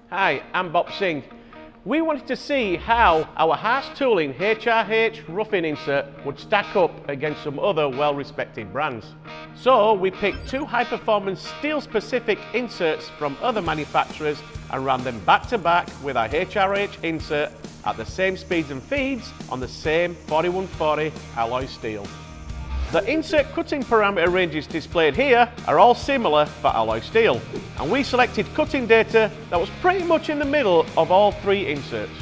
Hi, I'm Bob Singh. We wanted to see how our HaasTooling HRH Roughing Insert would stack up against some other well-respected brands. So we picked two high-performance steel-specific inserts from other manufacturers and ran them back-to-back with our HRH insert at the same speeds and feeds on the same 4140 alloy steel. The insert cutting parameter ranges displayed here are all similar for alloy steel, and we selected cutting data that was pretty much in the middle of all three inserts.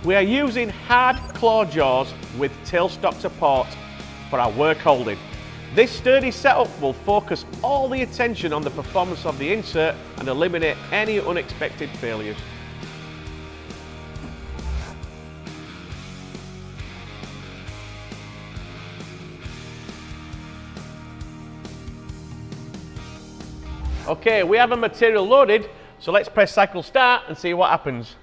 We are using hard claw jaws with tailstock support for our work holding. This sturdy setup will focus all the attention on the performance of the insert and eliminate any unexpected failures. Okay, we have a material loaded, so let's press cycle start and see what happens.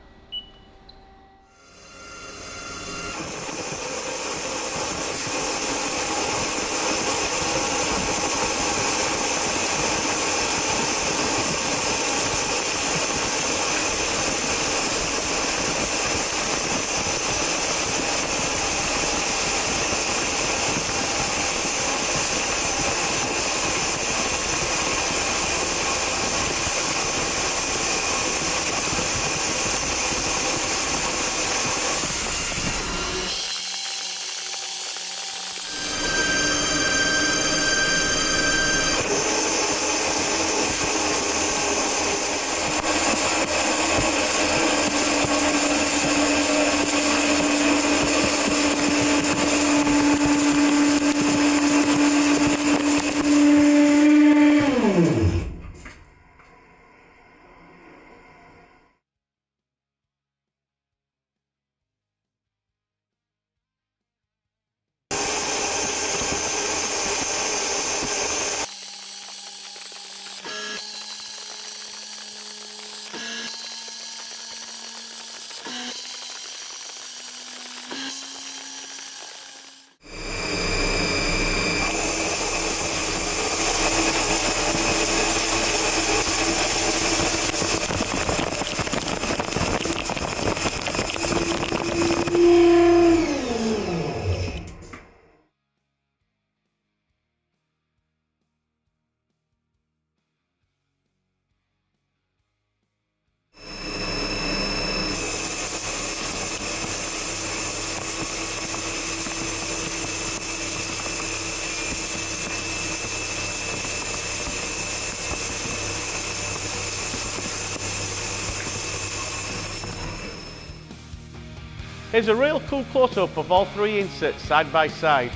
Here's a real cool close-up of all three inserts side by side,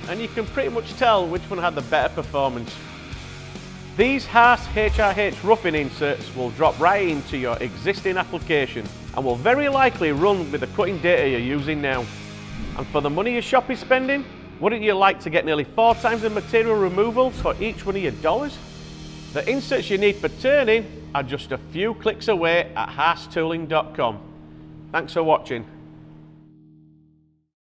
and you can pretty much tell which one had the better performance. These Haas HRH roughing inserts will drop right into your existing application and will very likely run with the cutting data you're using now. And for the money your shop is spending, wouldn't you like to get nearly 4 times the material removal for each one of your dollars? The inserts you need for turning are just a few clicks away at HaasTooling.com. Thanks for watching.